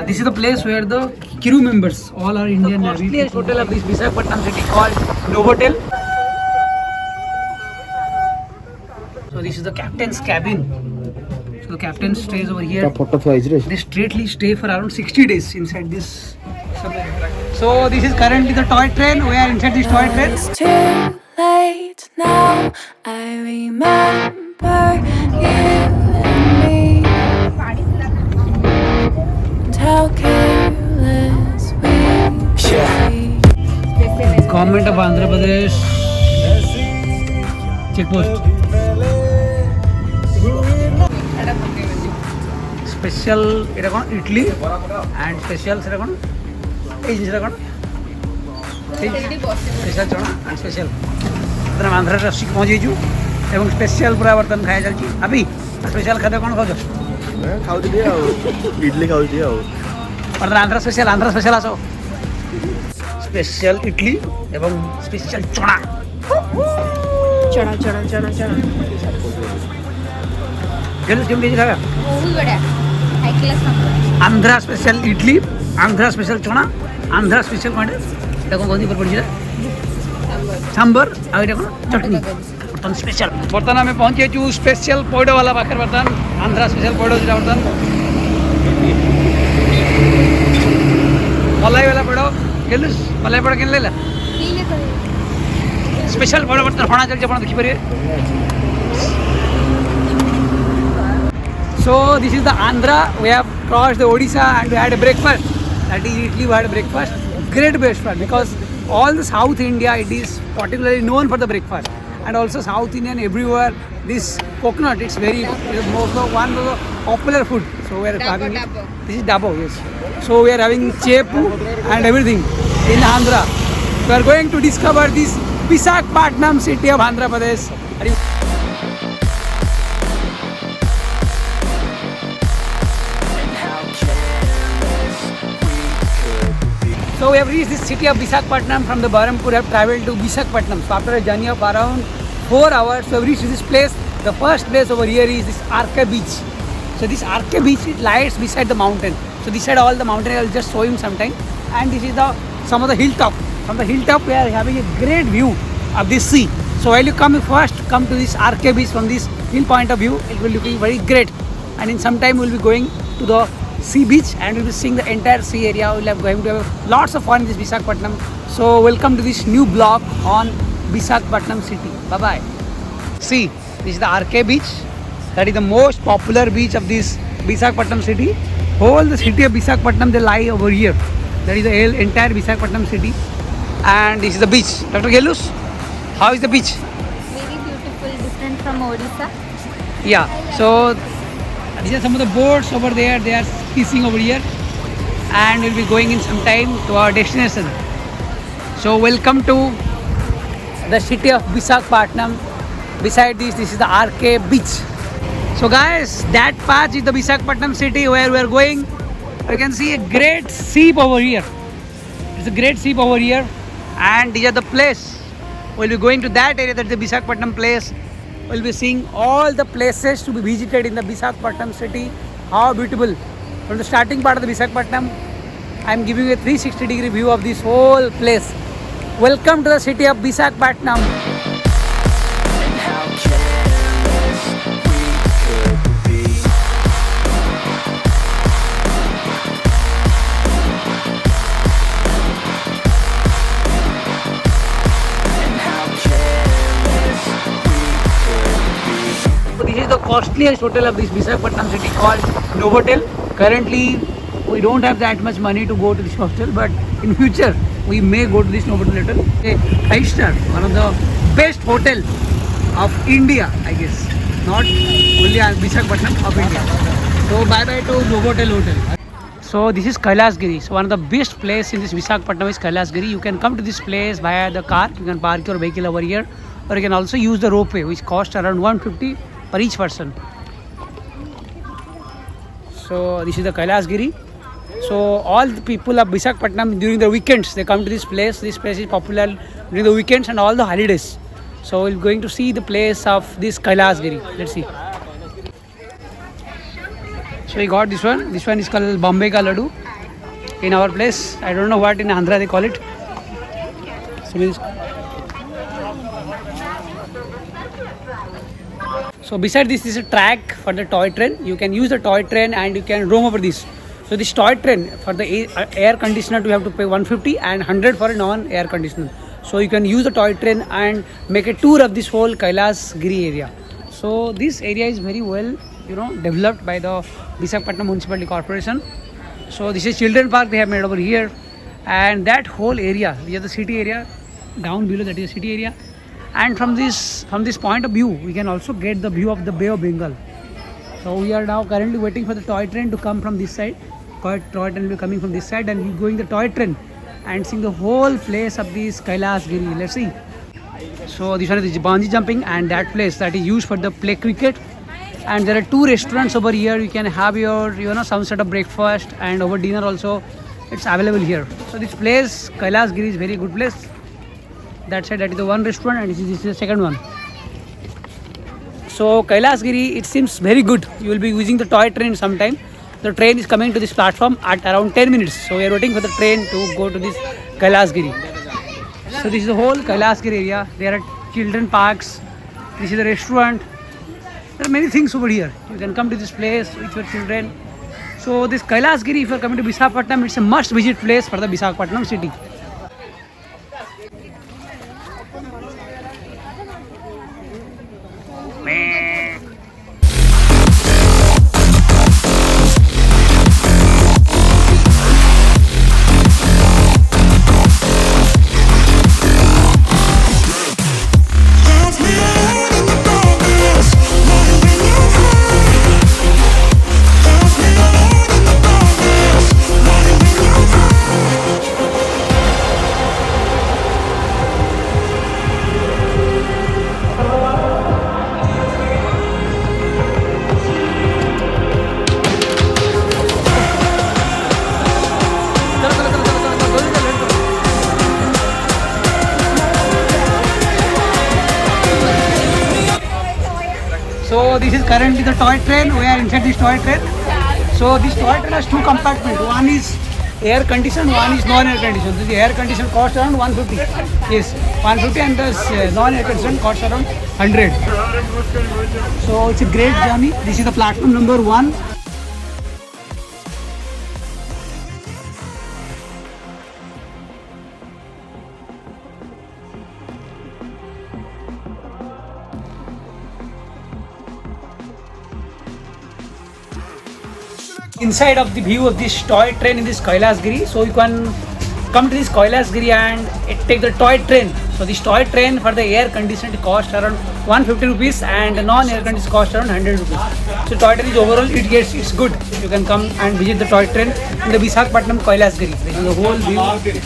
This is the place where the crew members, all are Indian Navy. The costliest hotel of this Visakhapatnam city called Novotel. So this is the captain's cabin. So the captain stays over here. They straightly stay for around 60 days inside this submarine. So this is currently the toy train. We are inside this toy train. It's too late now. I remember you and me. And how careless we be. Government of Andhra Pradesh checkpost. Special এটা কোন idli and special সেটা কোন এই জিনিসটা কোন special চଣା and special আমরা আন্ধ্রা রাষ্ট্রিক পৌঁছেইଛୁ এবং special পুরা বর্তমান খাଇବା ଚାଲିଛି ଆବି ସ୍ପେଶାଲ ଖାଦ୍ୟ କ'ଣ ଖାଉଛ ଖାଉଥିଲି ଆଉ ଇଡଲି ଖାଉଛି ଆଉ ବର୍ତ୍ତମାନ ଆନ୍ଧ୍ର ସ୍ପେଶାଲ ଆସ ସ୍ପେଶାଲ ଇଡଲି ଏବଂ ସ୍ପେଶାଲ ଚଣା କେମିତି ଖାଇବା ବହୁତ ବଢ଼ିଆ high class number Andhra special idli Andhra special चना आंध्रा स्पेशल कौन है कौन कौन पड़ी सांबर आ चटनी बर्तमान स्पेशल बर्तमान आम पहुँचे स्पेशल पौड़ वाला पाखे बर्तमान आंध्रा स्पेशल पौड़ जो बर्तमान मलाई वाला पौड़ केलुस मलाई पौड़ केन लेला स्पेशल पौड़ बर्तमान हणा चलছে ଆପଣ ଦେଖିପାରିବେ So this is the Andhra. We have crossed the Odisha and we had a breakfast. That is Italy. We had a breakfast. Great breakfast because all the South India it is particularly known for the breakfast, and also South Indian everywhere. This coconut it's very one of the popular food. So we are having it. This is Dabo, yes. So we are having chepu and everything in Andhra. We are going to discover this Visakhapatnam city of Andhra Pradesh. So we have reached this city of Visakhapatnam from the Berhampur. We have travelled to Visakhapatnam. So after a journey of around 4 hours, we have reached this place. The first place over here is this Arke Beach. So this Arke Beach it lies beside the mountain. So this side all the mountain I will just show him sometime. And this is the some of the hilltop. From the hilltop we are having a great view of this sea. So while you come to this Arke Beach from this hill point of view, it will looking very great. And in some time we will be going to the sea beach and we'll be seeing the entire sea area. We'll have going to have lots of fun in this Visakhapatnam. So welcome to this new blog on Visakhapatnam city. Bye bye. See, this is the Arke beach. That is the most popular beach of this Visakhapatnam city. Whole the city of Visakhapatnam they lie over here. That is the entire Visakhapatnam city. And this is the beach. Dr. Gelus, how is the beach? very beautiful, different from Odisha. Yeah. So these are some of the boats over there. They are fishing over here, and we'll be going in some time to our destination. So welcome to the city of Visakhapatnam. Beside this is the Arke beach. So guys, that part is the Visakhapatnam city where we are going. You can see a great sea over here. It's a great sea over here, and these are the place. We'll be going to that area. That's the Visakhapatnam place. We'll be seeing all the places to be visited in the Visakhapatnam city. How beautiful. From the starting part of the Visakhapatnam, I am giving you a 360-degree view of this whole place. Welcome to the city of Visakhapatnam. This is the costliest hotel of this Visakhapatnam city called Novotel. Currently, we don't have that much money to go to this hostel, but in future we may go to this Novotel hotel. A 5-star, one of the best hotel of India, I guess. Not only Visakhapatnam, of India. So bye bye to Novotel hotel. So this is Kailasgiri. So one of the best place in this Visakhapatnam is Kailasgiri. You can come to this place via the car. You can park your vehicle over here, or you can also use the ropeway, which costs around 150 per each person. So this is the Kailasgiri. So all the people of Visakhapatnam during the weekends they come to this place. This place is popular during the weekends and all the holidays. So we're going to see the place of this Kailasgiri. Let's see. So we got this one. This one is called Bombay Ka Laddu. in our place. I don't know what in Andhra they call it. So beside this is a track for the toy train. You can use the toy train and you can roam over this. So this toy train for the air conditioner you have to pay 150 and 100 for a non-air conditioner. So you can use the toy train and make a tour of this whole Kailas Giri area. So this area is very well, developed by the Visakhapatnam Municipality Corporation. So this is children park they have made over here, and that whole area, we have the city area down below, that is the city area. And from this point of view, we can also get the view of the Bay of Bengal. So we are now currently waiting for the toy train to come from this side. Toy train will be coming from this side, and we going the toy train and seeing the whole place of this Kailas Giri. Let's see. So this one is the bungee jumping, and that place that is used for the play cricket. And there are 2 restaurants over here. You can have your some sort of breakfast, and over dinner also it's available here. So this place Kailas Giri is very good place. That side, that is the one restaurant, and this is the second one. So Kailas Giri, it seems very good. You will be using the toy train sometime. The train is coming to this platform at around 10 minutes. So we are waiting for the train to go to this Kailas Giri. So this is the whole Kailas Giri area. There are children parks. This is the restaurant. There are many things over here. You can come to this place with your children. So this Kailas Giri, if you are coming to Visakhapatnam, it's a must visit place for the Visakhapatnam city. So this is currently the toy train. We are inside this toy train. So this toy train has 2 compartments. One is air conditioned, one is non-air conditioned. So the air conditioned costs around 150. Yes, 150, and the non-air conditioned costs around 100. So it's a great journey. This is the platform number 1. Inside of the view of this toy train in this Kailas Giri. So you can come to this Kailas Giri and take the toy train. So this toy train for the air conditioned cost around 150 rupees, and the non-air conditioned cost around 100 rupees. So toy train is overall it's good. You can come and visit the toy train in the Visakhapatnam Kailas Giri. This is the whole view of this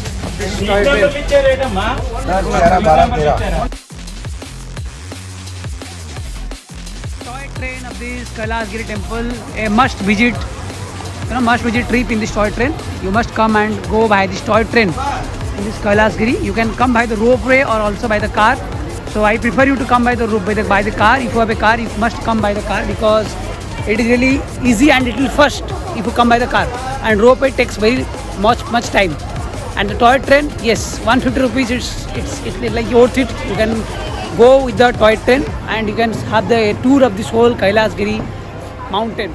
toy train. Toy train of this Kailas Giri temple, a must visit trip in this toy train. You must come and go by this toy train in this Kailas Giri. You can come by the ropeway or also by the car. So I prefer you to come by the car. If you have a car, you must come by the car, because it is really easy and little fast if you come by the car. And ropeway takes very much time. And the toy train, yes, 150 rupees. It's like worth it. You can go with the toy train and you can have the tour of this whole Kailas Giri mountain.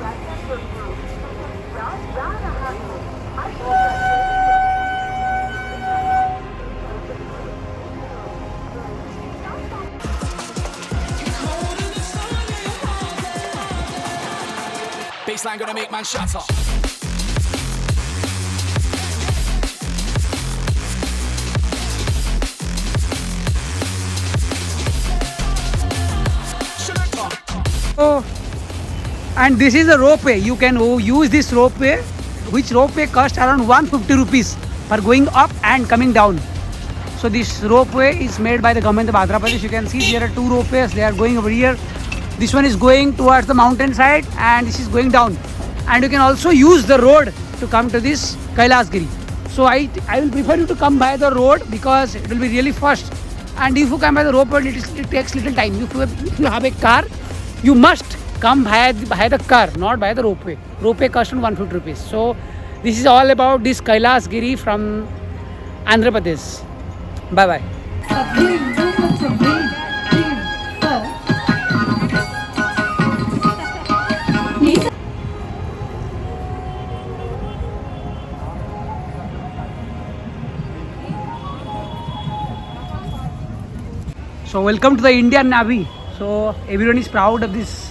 Baseline gonna make man shut up. Oh, and this is a ropeway. You can use this ropeway, which ropeway costs around 150 rupees for going up and coming down. So this ropeway is made by the government of Andhra Pradesh. You can see there are 2 ropeways. They are going over here. This one is going towards the mountain side, and this is going down. And you can also use the road to come to this Kailas Giri. So I will prefer you to come by the road, because it will be really fast. And if you come by the ropeway, it takes little time. If you have a car, you must come by the car, not by the ropeway. Ropeway costs 150 rupees. So This is all about this Kailas Giri from Andhra Pradesh. Bye bye. So welcome to the Indian Navy. So everyone is proud of this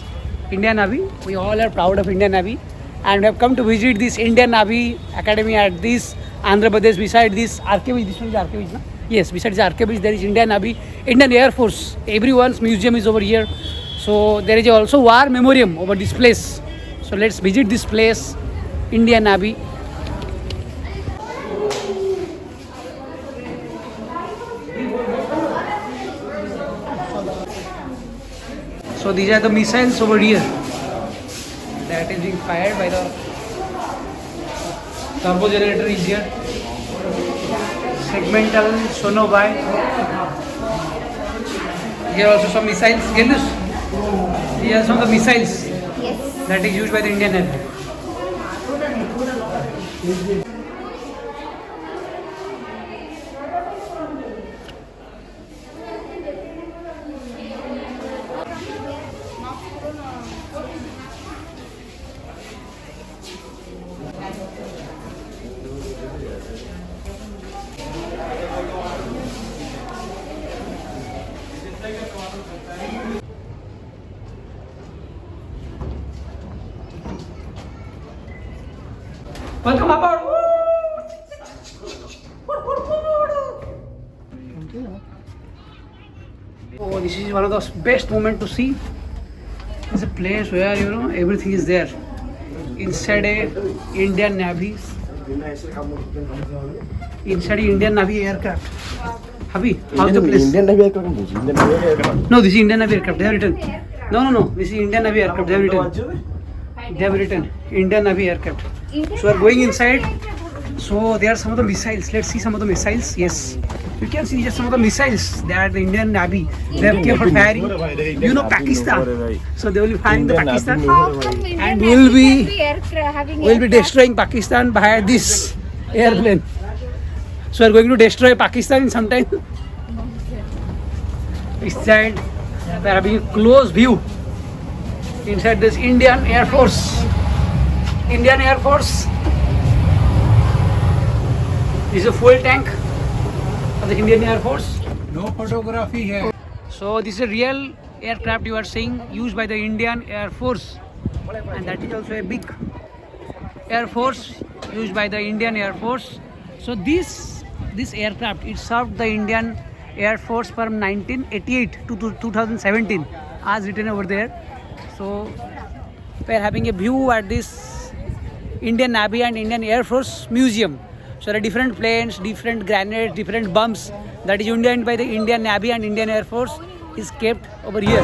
Indian Navy. We all are proud of Indian Navy, and we have come to visit this Indian Navy Academy at this Andhra Pradesh. Beside this RK Beach, this one is RK Beach, no? Yes, besides RK Beach, there is Indian Navy, Indian Air Force. Everyone's museum is over here. So there is also war memoriam over this place. So let's visit this place, Indian Navy. So these are the missiles over here that is being fired by the turbo generator is here. Segmental sonobuoy. Here also some missiles. Gelus. Here are some of the missiles Yes. that is used by the Indian Navy. Welcome aboard. Oh, this is one of the best moments to see. It's a place where everything is there. Inside a Indian Navy. Inside a Indian Navy aircraft. Habi, how's the place? Indian Navy aircraft. Indian Navy aircraft. No, this is Indian Navy aircraft. They have written. No. This is Indian Navy aircraft. They have written. They have written Indian Navy aircraft. So we are going inside. So there are some of the missiles. Let's see some of the missiles. Yes, you can see just some of the missiles. They are the Indian Navy. They have kept for firing. Pakistan. So they will be firing the Pakistan, and will be destroying Pakistan by this airplane. So we are going to destroy Pakistan in some time. Inside, we are having a close view inside this Indian Air Force. Indian Air Force. This is a fuel tank of the Indian Air Force. No photography here. So this is a real aircraft you are seeing used by the Indian Air Force, and that is also a big Air Force used by the Indian Air Force. So this aircraft, it served the Indian Air Force from 1988 to 2017, as written over there. So we are having a view at this Indian Navy and Indian Air Force Museum. So there are different planes, different grenades, different bombs that is owned by the Indian Navy and Indian Air Force is kept over here.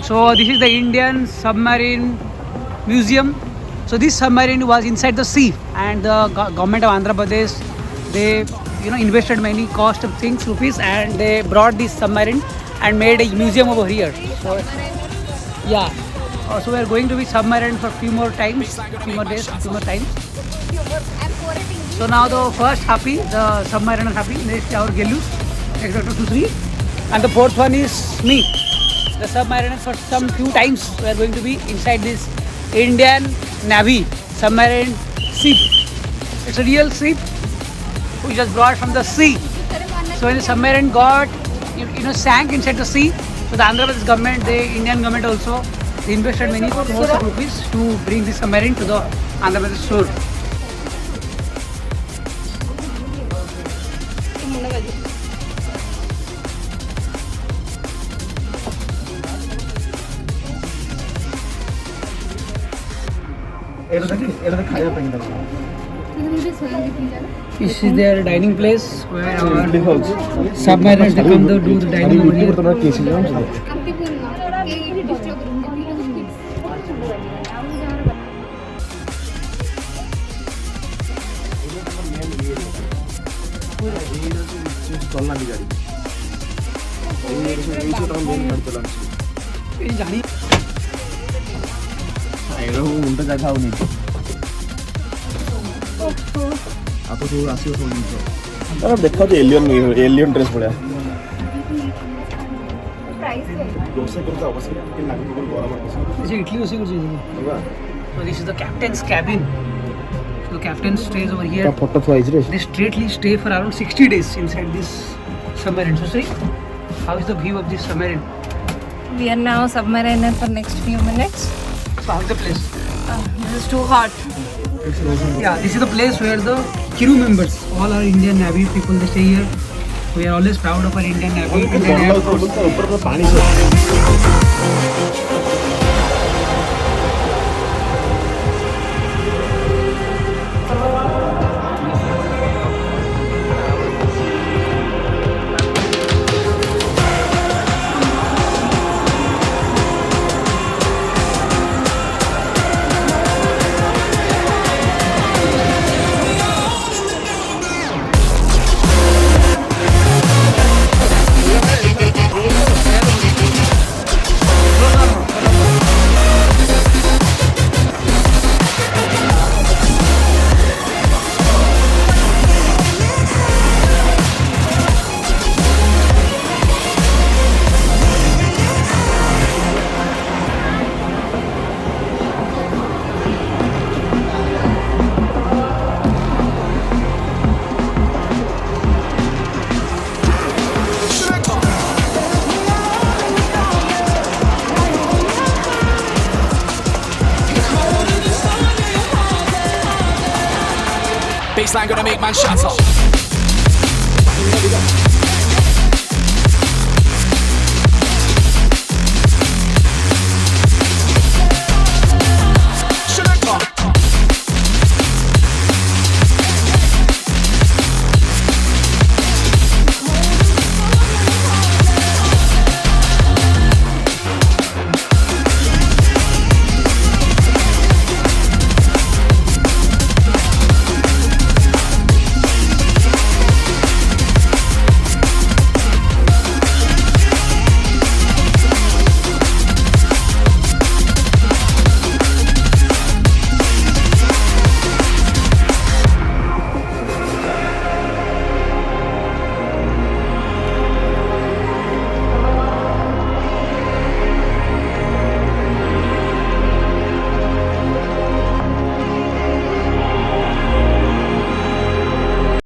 So this is the Indian Submarine Museum. So this submarine was inside the sea, and the government of Andhra Pradesh, they invested many cost of things rupees, and they brought this submarine and made a museum over here. So yeah, so we are going to be submarine for few more times, few more days, few more times. So now the first happy, the submariner happy, next our Gelu, next Dr. Susri, and the fourth one is me. The submariner for some few times we are going to be inside this Indian Navy submarine ship. It's a real ship which was brought from the sea. So when the submarine got sank inside the sea, so the Andhra Pradesh government, the Indian government also, they invested many crores of rupees to bring this submarine to the Andhra Pradesh shore. এটাতে খাইয়া পাই না This is their dining place where our submariners they come to do the dining over here. তোমরা কে ছিল জানো চলনা গাড়ি এই ছোট মেন গাড়ি চলাম এই জানি এরকম উল্টো জায়গা হওনি आप तो आसी हो नहीं तो अब देखा तो एलियन ड्रेस पड़ा दोस्त करता अवश्य कि लागी को बराबर जैसे इटली उसी कुछ चीज़ है. So this is the captain's cabin. So the captain stays over here. Photo तो आइज रे They straightly stay for around 60 days inside this submarine. So see, how is the view of this submarine? We are now submariner for next few minutes. So how's the place? This is too hot. Yeah, this is the place where the crew members, all our Indian Navy people, they stay here. We are always proud of our Indian Navy. Indian Air Force. ऊपर में पानी से Baseline gonna make man shatter.